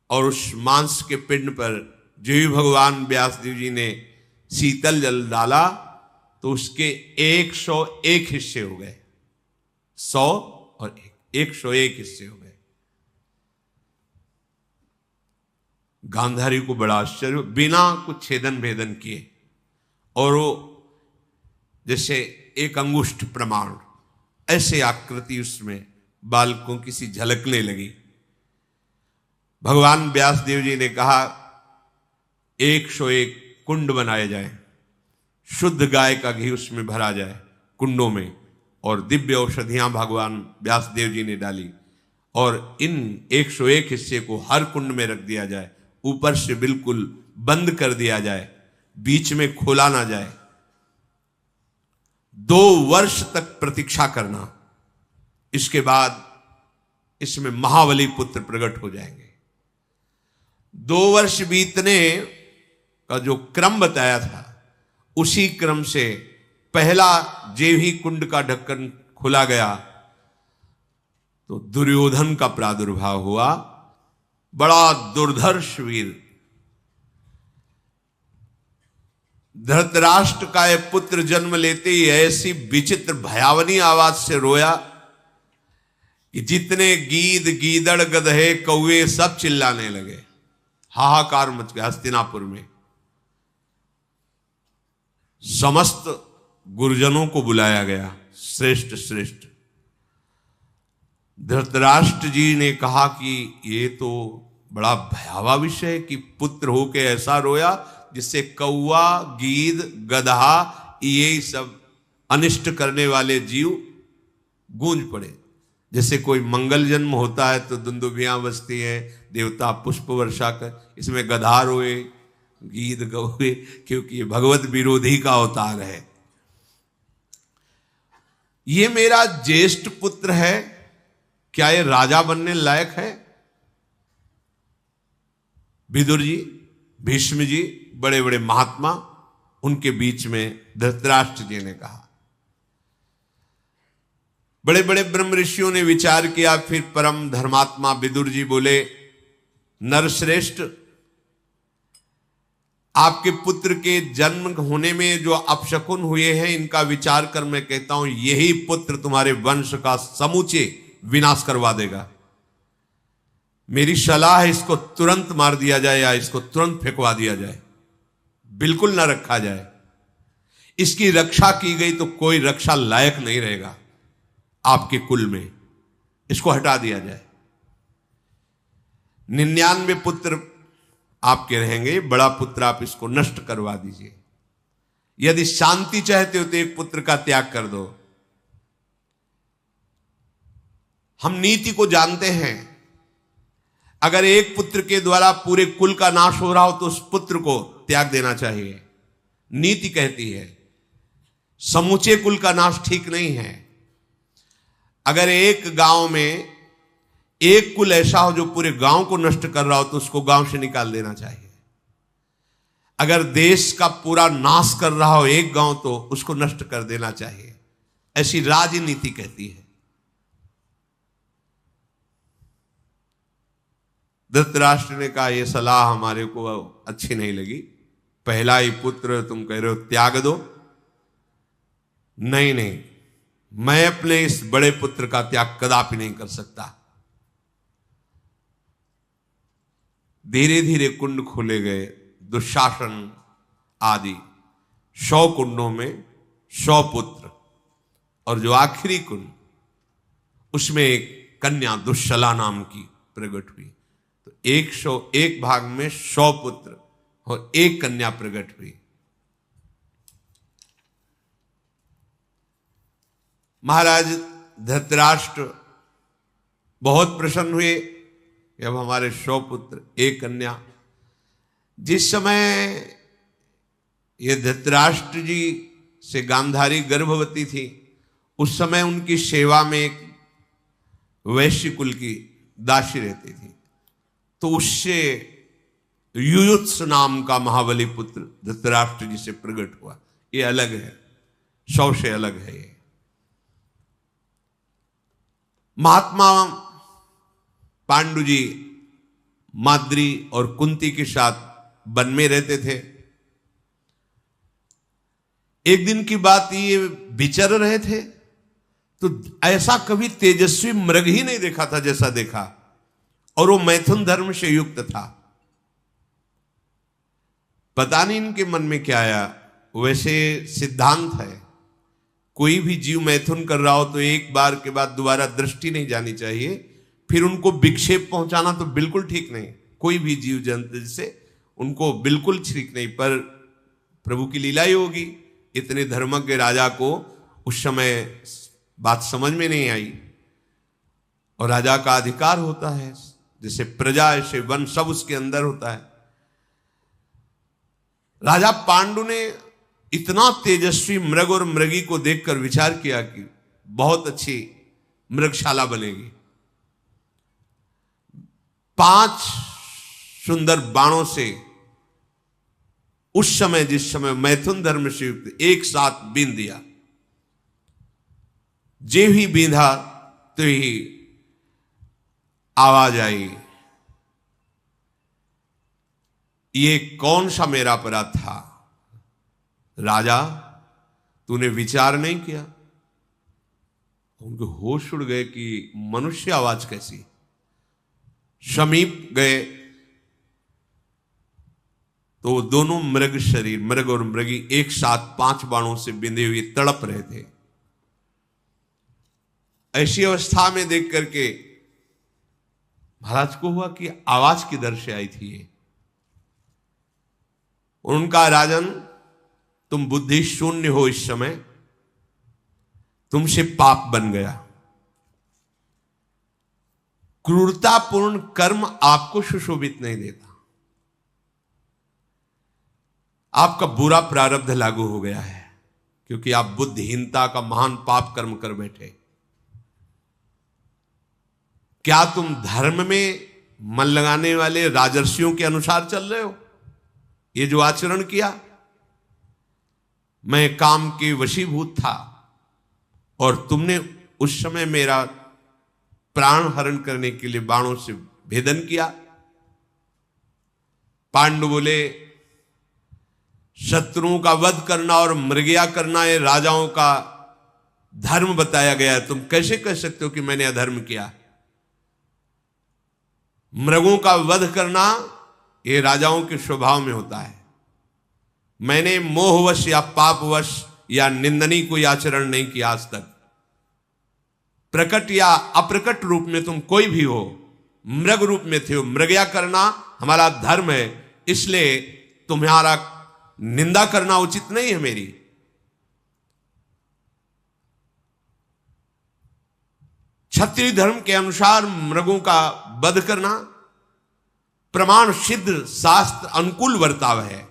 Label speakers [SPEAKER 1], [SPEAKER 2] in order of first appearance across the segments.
[SPEAKER 1] और उस मांस के पिंड पर जो ही भगवान व्यासदेव जी ने शीतल जल डाला तो उसके 101 हिस्से हो गए। 100 और 101 हिस्से हो गए। गांधारी को बड़ा आश्चर्य, बिना कुछ छेदन भेदन किए, और वो जैसे एक अंगुष्ठ प्रमाण ऐसे आकृति उसमें बालकों की सी झलकने लगी। भगवान व्यासदेव जी ने कहा 101 कुंड बनाए जाए, शुद्ध गाय का घी उसमें भरा जाए कुंडों में, और दिव्य औषधियां भगवान व्यासदेव जी ने डाली, और इन 101 हिस्से को हर कुंड में रख दिया जाए, ऊपर से बिल्कुल बंद कर दिया जाए, बीच में खोला ना जाए। 2 वर्ष तक प्रतीक्षा करना, इसके बाद इसमें महाबली पुत्र प्रकट हो जाएंगे। 2 वर्ष बीतने का जो क्रम बताया था, उसी क्रम से पहला जे ही कुंड का ढक्कन खुला गया तो दुर्योधन का प्रादुर्भाव हुआ। बड़ा दुर्धर्ष वीर, धृतराष्ट्र का यह पुत्र जन्म लेते ही ऐसी विचित्र भयावनी आवाज से रोया कि जितने गीद, गीदड़, गधे, कौवे सब चिल्लाने लगे। हाहाकार मच गया हस्तिनापुर में। समस्त गुरुजनों को बुलाया गया, श्रेष्ठ श्रेष्ठ। धृतराष्ट्र जी ने कहा कि ये तो बड़ा भयावह विषय है कि पुत्र होके ऐसा रोया जिससे कौवा, गीद, गधा, ये सब अनिष्ट करने वाले जीव गूंज पड़े। जैसे कोई मंगल जन्म होता है तो दुंदुभियां बजती है, देवता पुष्प वर्षा कर, इसमें गधा रोए, गीद गौए, क्योंकि ये भगवत विरोधी का अवतार है। ये मेरा ज्येष्ठ पुत्र है, क्या ये राजा बनने लायक है? विदुर जी, भीष्म जी, बड़े बड़े महात्मा, उनके बीच में धृतराष्ट्र जी ने कहा। बड़े बड़े ब्रह्म ऋषियों ने विचार किया। फिर परम धर्मात्मा विदुर जी बोले, नरश्रेष्ठ, आपके पुत्र के जन्म होने में जो अपशकुन हुए हैं, इनका विचार कर मैं कहता हूं यही पुत्र तुम्हारे वंश का समूचे विनाश करवा देगा। मेरी सलाह है इसको तुरंत मार दिया जाए या इसको तुरंत फेंकवा दिया जाए, बिल्कुल ना रखा जाए। इसकी रक्षा की गई तो कोई रक्षा लायक नहीं रहेगा आपके कुल में, इसको हटा दिया जाए। 99 पुत्र आपके रहेंगे, बड़ा पुत्र आप इसको नष्ट करवा दीजिए। यदि शांति चाहते हो तो एक पुत्र का त्याग कर दो। हम नीति को जानते हैं, अगर एक पुत्र के द्वारा पूरे कुल का नाश हो रहा हो तो उस पुत्र को त्याग देना चाहिए। नीति कहती है समूचे कुल का नाश ठीक नहीं है। अगर एक गांव में एक कुल ऐसा हो जो पूरे गांव को नष्ट कर रहा हो तो उसको गांव से निकाल देना चाहिए। अगर देश का पूरा नाश कर रहा हो एक गांव तो उसको नष्ट कर देना चाहिए, ऐसी राजनीति कहती है। धृतराष्ट्र ने कहा यह सलाह हमारे को अच्छी नहीं लगी, पहला ही पुत्र तुम कह रहे हो त्याग दो। नहीं नहीं, मैं अपने इस बड़े पुत्र का त्याग कदापि नहीं कर सकता। धीरे धीरे कुंड खोले गए। दुशासन आदि 100 कुंडों में 100 पुत्र, और जो आखिरी कुंड उसमें एक कन्या दुश्शला नाम की प्रकट हुई। तो 101 भाग में 100 पुत्र और एक कन्या प्रकट हुई। महाराज धृतराष्ट्र बहुत प्रसन्न हुए, अब हमारे 100 पुत्र एक कन्या। जिस समय ये धृतराष्ट्र जी से गांधारी गर्भवती थी, उस समय उनकी सेवा में एक वैश्य कुल की दासी रहती थी। तो उससे युयुत्स नाम का महाबली पुत्र धृतराष्ट्र जी से प्रकट हुआ। ये अलग है, 100 से अलग है। ये महात्मा पांडु जी माद्री और कुंती के साथ वन में रहते थे। एक दिन की बात, ये विचर रहे थे तो ऐसा कभी तेजस्वी मृग ही नहीं देखा था जैसा देखा, और वो मैथुन धर्म से युक्त था। पता नहीं इनके मन में क्या आया। वैसे सिद्धांत है, कोई भी जीव मैथुन कर रहा हो तो एक बार के बाद दोबारा दृष्टि नहीं जानी चाहिए, फिर उनको विक्षेप पहुंचाना तो बिल्कुल ठीक नहीं। कोई भी जीव जंतु से उनको बिल्कुल ठीक नहीं, पर प्रभु की लीला ही होगी। इतने धर्मज्ञ राजा को उस समय बात समझ में नहीं आई, और राजा का अधिकार होता है, जैसे प्रजा ऐसे वन सब उसके अंदर होता है। राजा पांडु ने इतना तेजस्वी मृग और मृगी को देखकर विचार किया कि बहुत अच्छी मृगशाला बनेगी। 5 सुंदर बाणों से उस समय, जिस समय मैथुन धर्म से युक्त, एक साथ बींध दिया। जे ही बींधा तो ही आवाज आई, ये कौन सा मेरा अपराध था राजा, तूने विचार नहीं किया? उनके होश उड़ गए कि मनुष्य आवाज कैसी। समीप गए तो दोनों मृग शरीर, मृग और मृगी, एक साथ 5 बाणों से बिंधे हुए तड़प रहे थे। ऐसी अवस्था में देख करके महाराज को हुआ कि आवाज किधर से आई थी ये। उनका, राजन तुम बुद्धि शून्य हो, इस समय तुमसे पाप बन गया। क्रूरतापूर्ण कर्म आपको सुशोभित नहीं देता, आपका बुरा प्रारब्ध लागू हो गया है, क्योंकि आप बुद्धिहीनता का महान पाप कर्म कर बैठे। क्या तुम धर्म में मन लगाने वाले राजर्षियों के अनुसार चल रहे हो? ये जो आचरण किया, मैं काम के वशीभूत था और तुमने उस समय मेरा प्राण हरण करने के लिए बाणों से भेदन किया। पांडु बोले, शत्रुओं का वध करना और मृगया करना ये राजाओं का धर्म बताया गया है, तुम कैसे कह सकते हो कि मैंने अधर्म किया? मृगों का वध करना ये राजाओं के स्वभाव में होता है। मैंने मोहवश या पापवश या निंदनीय कोई आचरण नहीं किया आज तक। प्रकट या अप्रकट रूप में तुम कोई भी हो, मृग रूप में थे हो, मृगया करना हमारा धर्म है, इसलिए तुम्हारा निंदा करना उचित नहीं है मेरी। क्षत्रिय धर्म के अनुसार मृगों का वध करना प्रमाण सिद्ध शास्त्र अनुकूल वर्ताव है।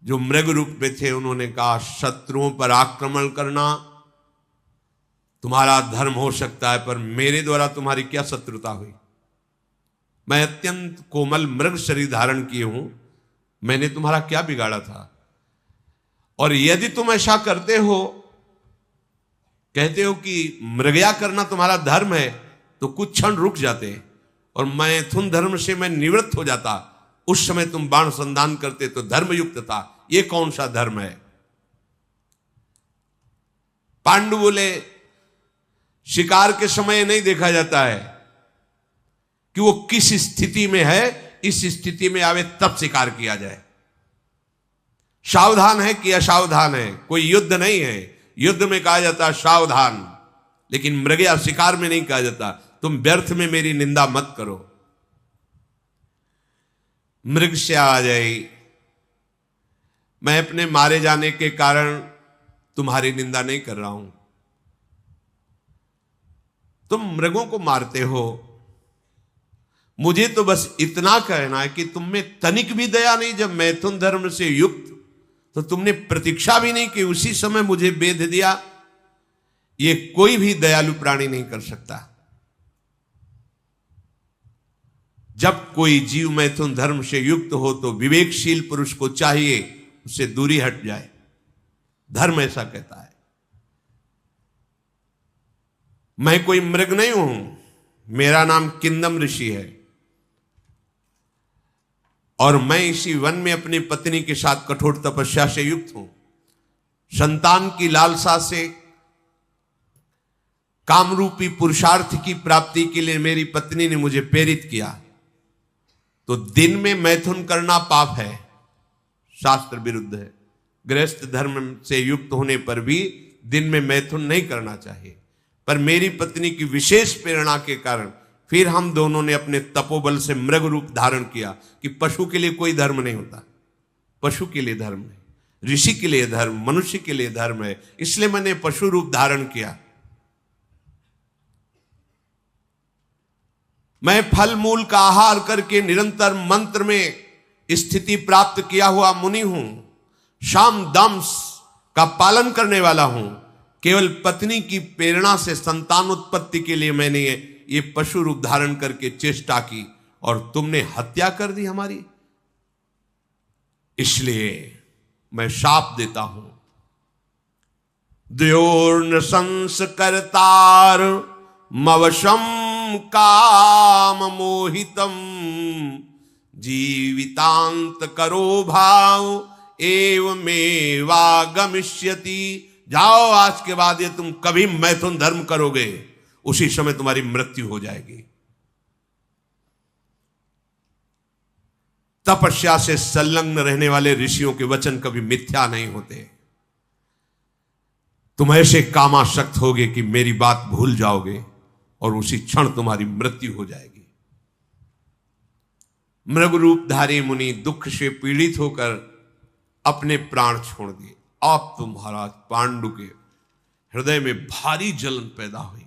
[SPEAKER 1] जो मृग रूप में थे उन्होंने कहा, शत्रुओं पर आक्रमण करना तुम्हारा धर्म हो सकता है, पर मेरे द्वारा तुम्हारी क्या शत्रुता हुई? मैं अत्यंत कोमल मृग शरीर धारण किए हूं, मैंने तुम्हारा क्या बिगाड़ा था? और यदि तुम ऐसा करते हो, कहते हो कि मृगया करना तुम्हारा धर्म है, तो कुछ क्षण रुक जाते और मैथुन धर्म से मैं निवृत्त हो जाता। उस समय तुम बाण संधान करते तो धर्मयुक्त था। ये कौन सा धर्म है? पांडु बोले, शिकार के समय नहीं देखा जाता है कि वो किस स्थिति में है, इस स्थिति में आवे तब शिकार किया जाए। सावधान है कि असावधान है, कोई युद्ध नहीं है। युद्ध में कहा जाता है सावधान, लेकिन मृगया शिकार में नहीं कहा जाता। तुम व्यर्थ में मेरी निंदा मत करो। मृग से आ जाए, मैं अपने मारे जाने के कारण तुम्हारी निंदा नहीं कर रहा हूं। तुम मृगों को मारते हो, मुझे तो बस इतना कहना है कि तुम में तनिक भी दया नहीं। जब मैथुन धर्म से युक्त तो तुमने प्रतीक्षा भी नहीं कि उसी समय मुझे बेध दिया। ये कोई भी दयालु प्राणी नहीं कर सकता। जब कोई जीव मैथुन धर्म से युक्त हो तो विवेकशील पुरुष को चाहिए उससे दूरी हट जाए। धर्म ऐसा कहता है। मैं कोई मृग नहीं हूं, मेरा नाम किंदम ऋषि है और मैं इसी वन में अपनी पत्नी के साथ कठोर तपस्या से युक्त हूं। संतान की लालसा से कामरूपी पुरुषार्थ की प्राप्ति के लिए मेरी पत्नी ने मुझे प्रेरित किया। तो दिन में मैथुन करना पाप है, शास्त्र विरुद्ध है। गृहस्थ धर्म से युक्त होने पर भी दिन में मैथुन नहीं करना चाहिए। पर मेरी पत्नी की विशेष प्रेरणा के कारण फिर हम दोनों ने अपने तपोबल से मृग रूप धारण किया कि पशु के लिए कोई धर्म नहीं होता, पशु के लिए धर्म है, ऋषि के लिए धर्म, मनुष्य के लिए धर्म है, इसलिए मैंने पशु रूप धारण किया। मैं फल मूल का आहार करके निरंतर मंत्र में स्थिति प्राप्त किया हुआ मुनि हूं। शाम दम्स का पालन करने वाला हूं। केवल पत्नी की प्रेरणा से संतान उत्पत्ति के लिए मैंने ये पशु रूप धारण करके चेष्टा की और तुमने हत्या कर दी हमारी। इसलिए मैं शाप देता हूं। द्योर्न संस्कर्तार मवशम काम मोहितम जीवितांत करो भाव एवमेवागमिष्यति। जाओ, आज के बाद ये तुम कभी मैथुन धर्म करोगे उसी समय तुम्हारी मृत्यु हो जाएगी। तपस्या से संलग्न रहने वाले ऋषियों के वचन कभी मिथ्या नहीं होते। तुम ऐसे कामासक्त होगे कि मेरी बात भूल जाओगे और उसी क्षण तुम्हारी मृत्यु हो जाएगी। मृग रूपधारी मुनि दुख से पीड़ित होकर अपने प्राण छोड़ दिए। आप तो महाराज पांडु के हृदय में भारी जलन पैदा हुई।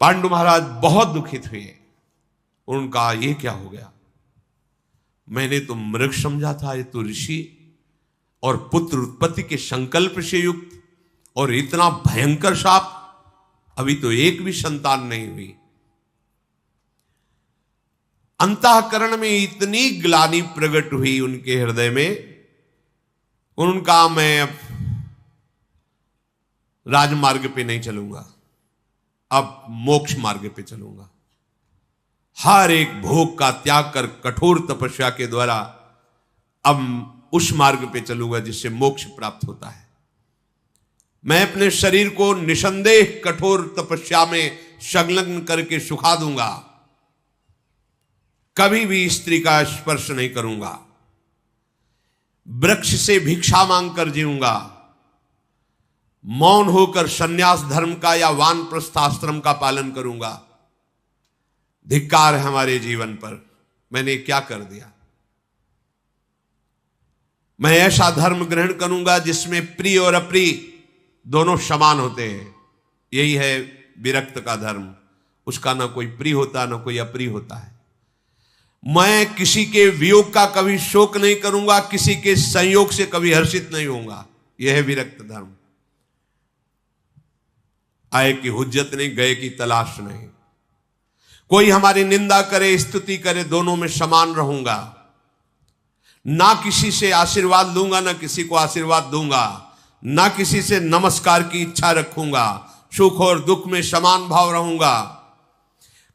[SPEAKER 1] पांडु महाराज बहुत दुखित हुए। उनका ये क्या हो गया? मैंने तो मृग समझा था, ये तो ऋषि और पुत्र उत्पत्ति के संकल्प से युक्त, और इतना भयंकर शाप। अभी तो एक भी संतान नहीं हुई। अंतःकरण में इतनी ग्लानि प्रकट हुई उनके हृदय में। उनका मैं अब राजमार्ग पे नहीं चलूंगा, अब मोक्ष मार्ग पे चलूंगा। हर एक भोग का त्याग कर कठोर तपस्या के द्वारा अब उस मार्ग पे चलूंगा जिससे मोक्ष प्राप्त होता है। मैं अपने शरीर को निसंदेह कठोर तपस्या में संलग्न करके सुखा दूंगा। कभी भी स्त्री का स्पर्श नहीं करूंगा। वृक्ष से भिक्षा मांगकर जीऊंगा। मौन होकर संन्यास धर्म का या वानप्रस्थाश्रम का पालन करूंगा। धिक्कार है हमारे जीवन पर, मैंने क्या कर दिया। मैं ऐसा धर्म ग्रहण करूंगा जिसमें प्रिय और अप्रिय दोनों समान होते हैं। यही है विरक्त का धर्म। उसका ना कोई प्रिय होता ना कोई अप्रिय होता है। मैं किसी के वियोग का कभी शोक नहीं करूंगा, किसी के संयोग से कभी हर्षित नहीं होऊंगा। यह है विरक्त धर्म। आए की हुज्जत नहीं, गए की तलाश नहीं। कोई हमारी निंदा करे स्तुति करे, दोनों में समान रहूंगा। ना किसी से आशीर्वाद लूंगा ना किसी को आशीर्वाद दूंगा, ना किसी से नमस्कार की इच्छा रखूंगा। सुख और दुख में समान भाव रहूंगा।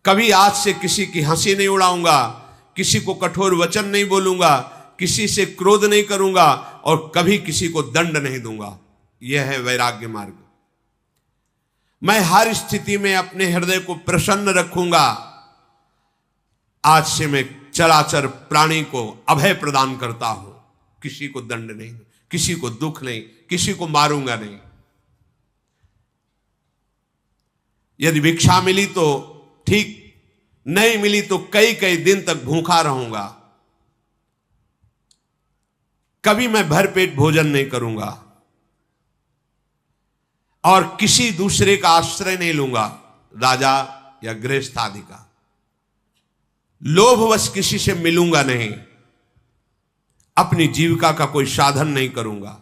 [SPEAKER 1] कभी आज से किसी की हंसी नहीं उड़ाऊंगा, किसी को कठोर वचन नहीं बोलूंगा, किसी से क्रोध नहीं करूंगा और कभी किसी को दंड नहीं दूंगा। यह है वैराग्य मार्ग। मैं हर स्थिति में अपने हृदय को प्रसन्न रखूंगा। आज से मैं चराचर प्राणी को अभय प्रदान करता हूं। किसी को दंड नहीं, किसी को दुख नहीं, किसी को मारूंगा नहीं। यदि भिक्षा मिली तो ठीक, नहीं मिली तो कई कई दिन तक भूखा रहूंगा। कभी मैं भरपेट भोजन नहीं करूंगा और किसी दूसरे का आश्रय नहीं लूंगा, राजा या गृहस्थ आदि का। लोभवश किसी से मिलूंगा नहीं। अपनी जीविका का कोई साधन नहीं करूंगा।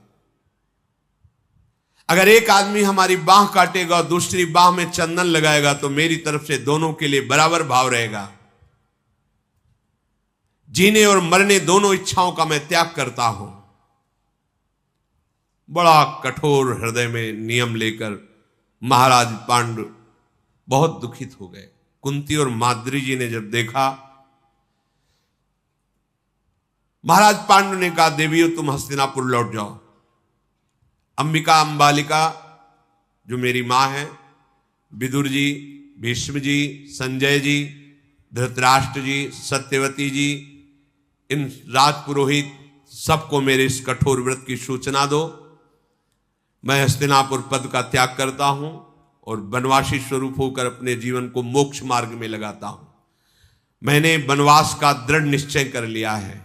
[SPEAKER 1] अगर एक आदमी हमारी बाह काटेगा और दूसरी बाह में चंदन लगाएगा तो मेरी तरफ से दोनों के लिए बराबर भाव रहेगा। जीने और मरने दोनों इच्छाओं का मैं त्याग करता हूं। बड़ा कठोर हृदय में नियम लेकर महाराज पांडु बहुत दुखित हो गए। कुंती और माद्री जी ने जब देखा, महाराज पांडु ने कहा, देवियों तुम हस्तिनापुर लौट जाओ। अंबिका अंबालिका जो मेरी मां है, विदुर जी, भीष्म जी, संजय जी, धृतराष्ट्र जी, सत्यवती जी, इन राजपुरोहित सबको मेरे इस कठोर व्रत की सूचना दो। मैं हस्तिनापुर पद का त्याग करता हूं और वनवासी स्वरूप होकर अपने जीवन को मोक्ष मार्ग में लगाता हूं। मैंने वनवास का दृढ़ निश्चय कर लिया है।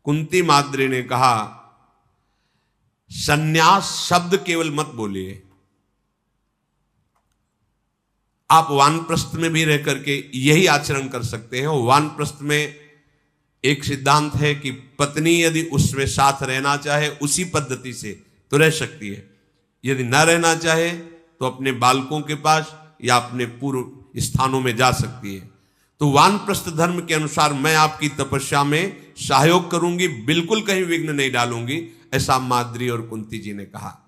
[SPEAKER 1] कुंती माद्री ने कहा, सन्यास शब्द केवल मत बोलिए, आप वानप्रस्थ में भी रह करके यही आचरण कर सकते हैं। वानप्रस्थ में एक सिद्धांत है कि पत्नी यदि उसमें साथ रहना चाहे उसी पद्धति से तो रह सकती है, यदि न रहना चाहे तो अपने बालकों के पास या अपने पूर्व स्थानों में जा सकती है। तो वानप्रस्थ धर्म के अनुसार मैं आपकी तपस्या में सहयोग करूंगी, बिल्कुल कहीं विघ्न नहीं डालूंगी, ऐसा माद्री और कुंती जी ने कहा।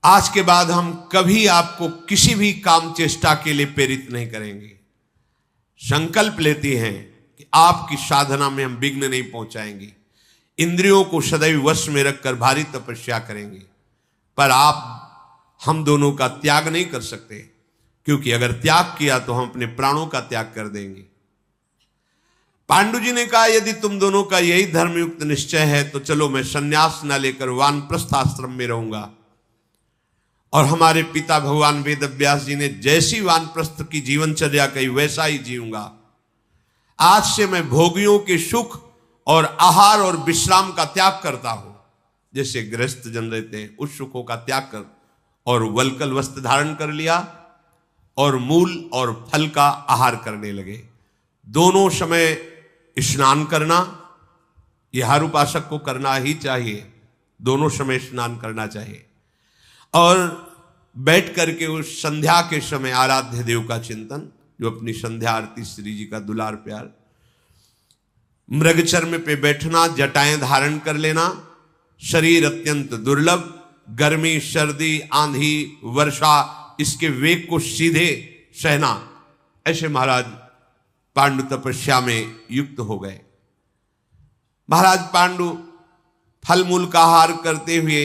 [SPEAKER 1] आज के बाद हम कभी आपको किसी भी काम चेष्टा के लिए प्रेरित नहीं करेंगे। संकल्प लेती हैं कि आपकी साधना में हम विघ्न नहीं पहुंचाएंगे। इंद्रियों को सदैव वश में रखकर भारी तपस्या करेंगे, पर आप हम दोनों का त्याग नहीं कर सकते, क्योंकि अगर त्याग किया तो हम अपने प्राणों का त्याग कर देंगे। पांडु जी ने कहा, यदि तुम दोनों का यही धर्मयुक्त निश्चय है तो चलो, मैं सन्यास न लेकर वानप्रस्थ आश्रम में रहूंगा। और हमारे पिता भगवान वेद व्यास जी ने जैसी वानप्रस्थ की जीवनचर्या कही वैसा ही जीऊंगा। आज से मैं भोगियों के सुख और आहार और विश्राम का त्याग करता हूं। जैसे गृहस्थ जन रहते हैं, उस सुखों का त्याग कर और वल्कल वस्त्र धारण कर लिया और मूल और फल का आहार करने लगे। दोनों समय स्नान करना, यह हर उपासक को करना ही चाहिए, दोनों समय स्नान करना चाहिए। और बैठ करके उस संध्या के समय आराध्य देव का चिंतन, जो अपनी संध्या आरती श्री जी का दुलार प्यार, मृगचर्म पे बैठना, जटाएं धारण कर लेना, शरीर अत्यंत दुर्लभ, गर्मी, सर्दी, आंधी, वर्षा, इसके वेग को सीधे सहना, ऐसे महाराज पांडु तपस्या में युक्त हो गए। महाराज पांडु फल मूल का आहार करते हुए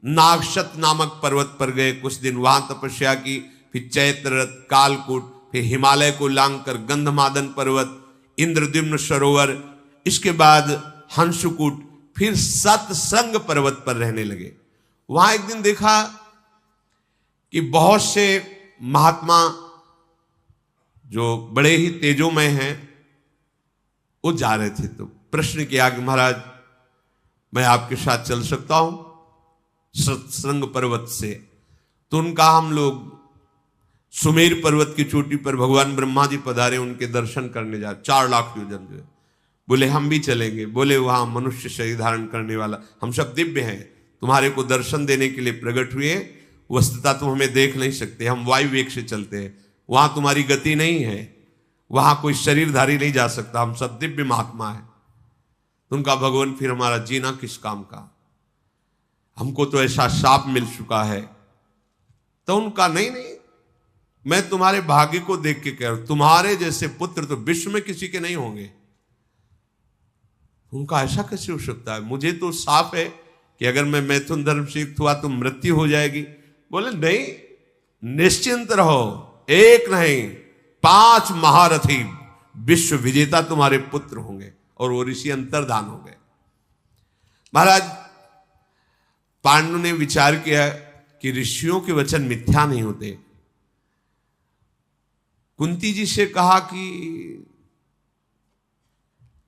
[SPEAKER 1] नागशत नामक पर्वत पर गए। कुछ दिन वहां तपस्या की, फिर चैत्ररथ, कालकूट, फिर हिमालय को लांघकर गंधमादन पर्वत, इंद्रद्युम्न सरोवर, इसके बाद हंसकूट, फिर सतसंग पर्वत पर रहने लगे। वहां एक दिन देखा कि बहुत से महात्मा जो बड़े ही तेजोमय हैं वो जा रहे थे। तो प्रश्न किया कि महाराज मैं आपके साथ चल सकता हूं सत्संग पर्वत से? तो उनका, हम लोग सुमेर पर्वत की चोटी पर भगवान ब्रह्मा जी पधारे, उनके दर्शन करने जा, 4 लाख योजन जो है। बोले हम भी चलेंगे। बोले वहां मनुष्य शरीर धारण करने वाला, हम सब दिव्य हैं, तुम्हारे को दर्शन देने के लिए प्रकट हुए, वस्तुतः तुम हमें देख नहीं सकते, हम वायु वेग से चलते हैं, वहां तुम्हारी गति नहीं है, वहां कोई शरीरधारी नहीं जा सकता, हम सब दिव्य महात्मा है। उनका, भगवान फिर हमारा जीना किस काम का, हमको तो ऐसा शाप मिल चुका है। तो उनका, नहीं नहीं, मैं तुम्हारे भाग्य को देख के कह रहा हूं, तुम्हारे जैसे पुत्र तो विश्व में किसी के नहीं होंगे। उनका, ऐसा कैसे हो सकता है? मुझे तो साफ है कि अगर मैं मैथुन धर्म से युक्त हुआ तो मृत्यु हो जाएगी। बोले नहीं, निश्चिंत रहो, एक नहीं 5 महारथी विश्व विजेता तुम्हारे पुत्र होंगे। और वो ऋषि अंतर्धान हो गए। महाराज पांडु ने विचार किया कि ऋषियों के वचन मिथ्या नहीं होते। कुंती जी से कहा कि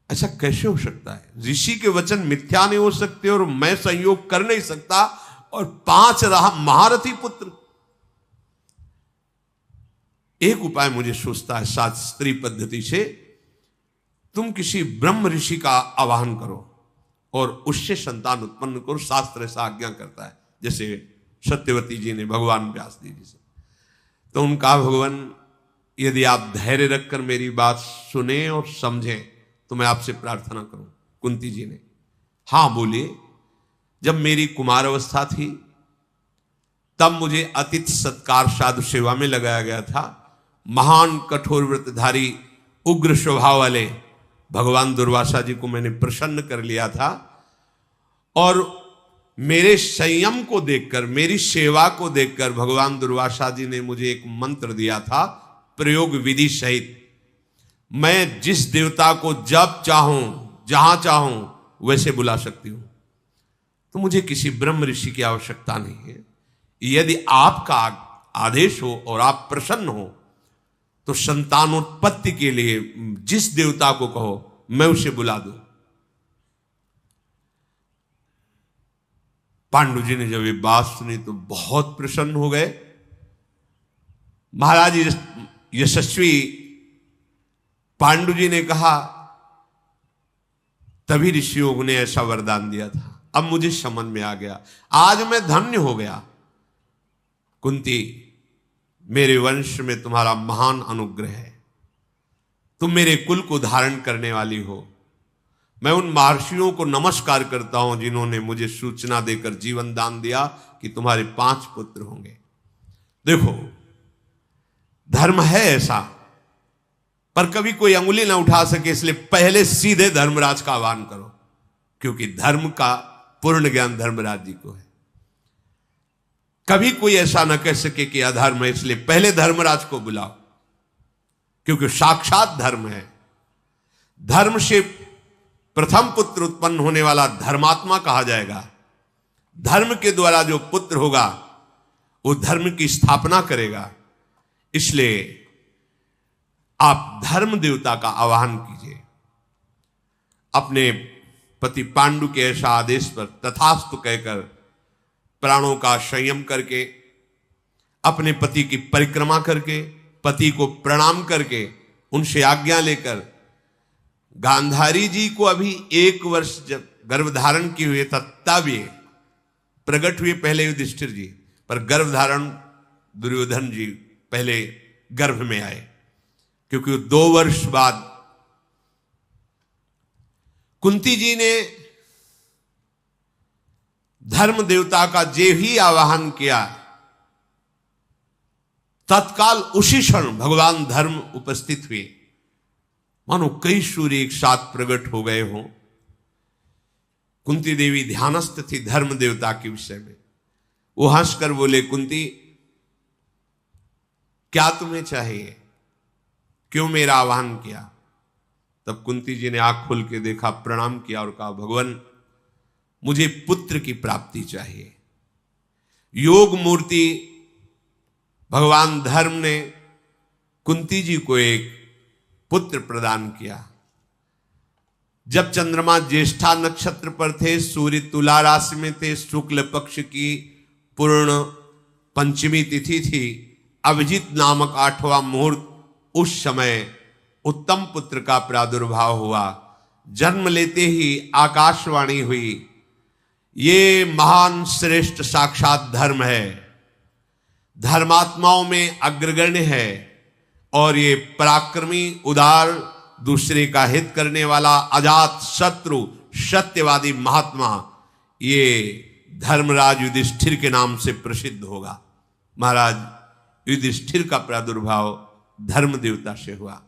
[SPEAKER 1] ऐसा कैसे हो सकता है, ऋषि के वचन मिथ्या नहीं हो सकते और मैं संयोग कर नहीं सकता, और 5 महारथी पुत्र। एक उपाय मुझे सोचता है, शास्त्रीय पद्धति से तुम किसी ब्रह्म ऋषि का आवाहन करो और उससे संतान उत्पन्न करो, शास्त्र ऐसा आज्ञा करता है, जैसे सत्यवती जी ने भगवान व्यास जी से। तो उनका, भगवान यदि आप धैर्य रखकर मेरी बात सुने और समझें तो मैं आपसे प्रार्थना करूं। कुंती जी ने हाँ बोलिए। जब मेरी कुमार अवस्था थी तब मुझे अतिथि सत्कार साधु सेवा में लगाया गया था। महान कठोर व्रतधारी उग्र स्वभाव वाले भगवान दुर्वासा जी को मैंने प्रसन्न कर लिया था और मेरे संयम को देखकर, मेरी सेवा को देखकर भगवान दुर्वासा जी ने मुझे एक मंत्र दिया था प्रयोग विधि सहित। मैं जिस देवता को जब चाहूं, जहां चाहूं वैसे बुला सकती हूं, तो मुझे किसी ब्रह्म ऋषि की आवश्यकता नहीं है। यदि आपका आदेश हो और आप प्रसन्न हो तो संतानोत्पत्ति के लिए जिस देवता को कहो मैं उसे बुला दूं। पांडु जी ने जब ये बात सुनी तो बहुत प्रसन्न हो गए। महाराज यशस्वी पांडु जी ने कहा, तभी ऋषियों ने ऐसा वरदान दिया था। अब मुझे समझ में आ गया, आज मैं धन्य हो गया। कुंती, मेरे वंश में तुम्हारा महान अनुग्रह है, तुम मेरे कुल को धारण करने वाली हो। मैं उन महर्षियों को नमस्कार करता हूं जिन्होंने मुझे सूचना देकर जीवन दान दिया कि तुम्हारे 5 पुत्र होंगे। देखो, धर्म है ऐसा, पर कभी कोई अंगुली ना उठा सके, इसलिए पहले सीधे धर्मराज का आह्वान करो, क्योंकि धर्म का पूर्ण ज्ञान धर्मराज जी को है। कभी कोई ऐसा न कह सके कि अधर्म है, इसलिए पहले धर्मराज को बुलाओ, क्योंकि साक्षात धर्म है। धर्म से प्रथम पुत्र उत्पन्न होने वाला धर्मात्मा कहा जाएगा। धर्म के द्वारा जो पुत्र होगा वो धर्म की स्थापना करेगा। इसलिए आप धर्म देवता का आवाहन कीजिए। अपने पति पांडु के ऐसा आदेश पर तथास्तु कहकर प्राणों का संयम करके, अपने पति की परिक्रमा करके, पति को प्रणाम करके, उनसे आज्ञा लेकर, गांधारी जी को अभी 1 वर्ष जब गर्भधारण किए हुए था तब ये प्रकट हुए पहले युधिष्ठिर जी, पर गर्भधारण दुर्योधन जी पहले गर्भ में आए, क्योंकि 2 वर्ष बाद कुंती जी ने धर्म देवता का जे ही आवाहन किया, तत्काल उसी क्षण भगवान धर्म उपस्थित हुए। मानो कई सूर्य एक साथ प्रकट हो गए हों। कुंती देवी ध्यानस्थ थी धर्म देवता के विषय में। वो हंसकर बोले, कुंती, क्या तुम्हें चाहिए? क्यों मेरा आह्वान किया? तब कुंती जी ने आंख खोल के देखा, प्रणाम किया और कहा, भगवान, मुझे पुत्र की प्राप्ति चाहिए। योग मूर्ति भगवान धर्म ने कुंती जी को एक पुत्र प्रदान किया। जब चंद्रमा ज्येष्ठा नक्षत्र पर थे, सूर्य तुला राशि में थे, शुक्ल पक्ष की पूर्ण पंचमी तिथि थी, अभिजीत नामक 8वां मुहूर्त, उस समय उत्तम पुत्र का प्रादुर्भाव हुआ। जन्म लेते ही आकाशवाणी हुई, ये महान श्रेष्ठ साक्षात धर्म है, धर्मात्माओं में अग्रगण्य है और ये पराक्रमी, उदार, दूसरे का हित करने वाला, अजात शत्रु, सत्यवादी महात्मा, ये धर्मराज युधिष्ठिर के नाम से प्रसिद्ध होगा। महाराज युधिष्ठिर का प्रादुर्भाव धर्म देवता से हुआ।